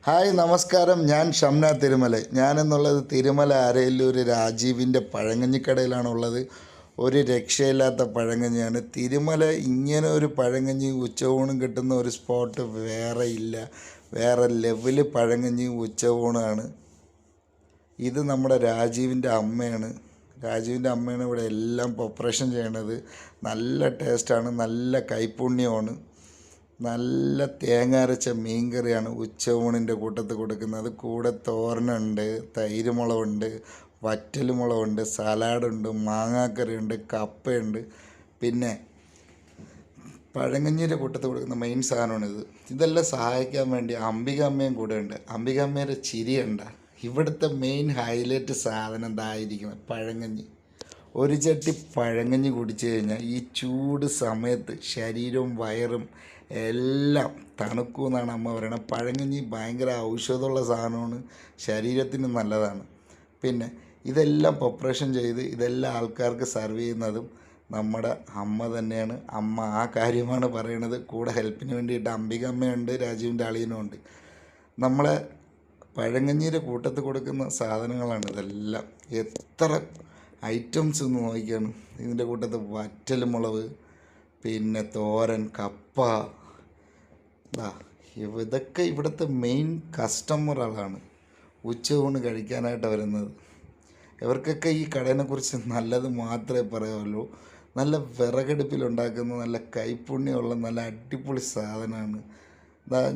Hi നമസ്കാരം. ഞാൻ ഷംന തിരുമല. ഞാനെന്നുള്ളത് തിരുമല അരയല്ലൂർ രാജീവിൻ്റെ പഴങ്കഞ്ഞിക്കടയിലാണുള്ളത്. ഒരു രക്ഷയില്ലാത്ത പഴങ്കഞ്ഞിയാണ് തിരുമല. ഇങ്ങനെ ഒരു പഴങ്കഞ്ഞി ഉച്ചയൂണും കിട്ടുന്ന ഒരു സ്പോട്ട് വേറെ ഇല്ല. വേറെ ലെവല് പഴങ്കഞ്ഞി ഉച്ചയൂണാണ്. ഇത് നമ്മുടെ രാജീവിൻ്റെ അമ്മയാണ്. ഇവിടെ എല്ലാം പ്രിപ്പറേഷൻ ചെയ്യണത്. നല്ല ടേസ്റ്റാണ്, നല്ല കൈപ്പുണ്യമാണ്. നല്ല തേങ്ങ അരച്ച മീൻകറിയാണ് ഉച്ചയൂണിൻ്റെ കൂട്ടത്തിൽ കൊടുക്കുന്നത്. കൂടെ തോരനുണ്ട്, തൈര് മുളകുണ്ട്, വറ്റൽ മുളകുണ്ട്, സലാഡുണ്ട്, മാങ്ങാക്കറിയുണ്ട്, കപ്പയുണ്ട്. പിന്നെ പഴങ്കഞ്ഞിയുടെ കൂട്ടത്തിൽ കൊടുക്കുന്ന മെയിൻ സാധനമാണിത്. ഇതെല്ലാം സഹായിക്കാൻ വേണ്ടി അംബിക അമ്മയും കൂടെ ഉണ്ട്. അംബിക അമ്മയുടെ ചിരിയുണ്ട. ഇവിടുത്തെ മെയിൻ ഹൈലൈറ്റ് സാധനം ഇതായിരിക്കണം, പഴങ്കഞ്ഞി. ഒരു ചട്ടി പഴങ്കഞ്ഞി കുടിച്ചു കഴിഞ്ഞാൽ ഈ ചൂട് സമയത്ത് ശരീരവും വയറും എല്ലാം തണുക്കുമെന്നാണ് അമ്മ പറയണത്. പഴങ്കഞ്ഞി ഭയങ്കര ഔഷധമുള്ള സാധനമാണ്, ശരീരത്തിന് നല്ലതാണ്. പിന്നെ ഇതെല്ലാം പ്രിപ്പറേഷൻ ചെയ്ത് ഇതെല്ലാം ആൾക്കാർക്ക് സെർവ് ചെയ്യുന്നതും നമ്മുടെ അമ്മ തന്നെയാണ്. അമ്മ ആ കാര്യമാണ് പറയണത്. കൂടെ ഹെൽപ്പിന് വേണ്ടിയിട്ട് അംബിക അമ്മയുണ്ട്, രാജീവിൻ്റെ അളിയനുമുണ്ട്. നമ്മളെ പഴങ്കഞ്ഞിയുടെ കൂട്ടത്തിൽ കൊടുക്കുന്ന സാധനങ്ങളാണ് ഇതെല്ലാം. എത്ര ഐറ്റംസ് ഒന്ന് നോക്കിയാണ്. ഇതിൻ്റെ കൂട്ടത്തിൽ വറ്റൽ മുളക്, പിന്നെ തോരൻ, കപ്പ. ഇതൊക്കെ ഇവിടുത്തെ മെയിൻ കസ്റ്റമറുകളാണ് ഉച്ചയൂണ് കഴിക്കാനായിട്ട് വരുന്നത്. ഇവർക്കൊക്കെ ഈ കടയിനെക്കുറിച്ച് നല്ലത് മാത്രമേ പറയാവുള്ളൂ. നല്ല വിറകടുപ്പിലുണ്ടാക്കുന്ന നല്ല കൈപ്പുണ്യമുള്ള നല്ല അടിപൊളി സാധനമാണ്.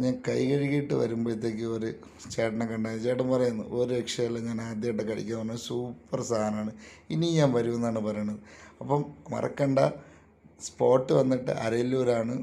ഞാൻ കൈ കഴുകിയിട്ട് വരുമ്പോഴത്തേക്ക് ഒരു ചേട്ടനെ കണ്ടാൽ ചേട്ടൻ പറയുന്നു, ഒരു രക്ഷയല്ല, ഞാൻ ആദ്യമായിട്ട് കഴിക്കാൻ പറഞ്ഞത് സൂപ്പർ സാധനമാണ്, ഇനി ഞാൻ വരുമെന്നാണ് പറയണത്. അപ്പം മറക്കണ്ട, സ്പോട്ട് വന്നിട്ട് അരയല്ലൂരാണ്.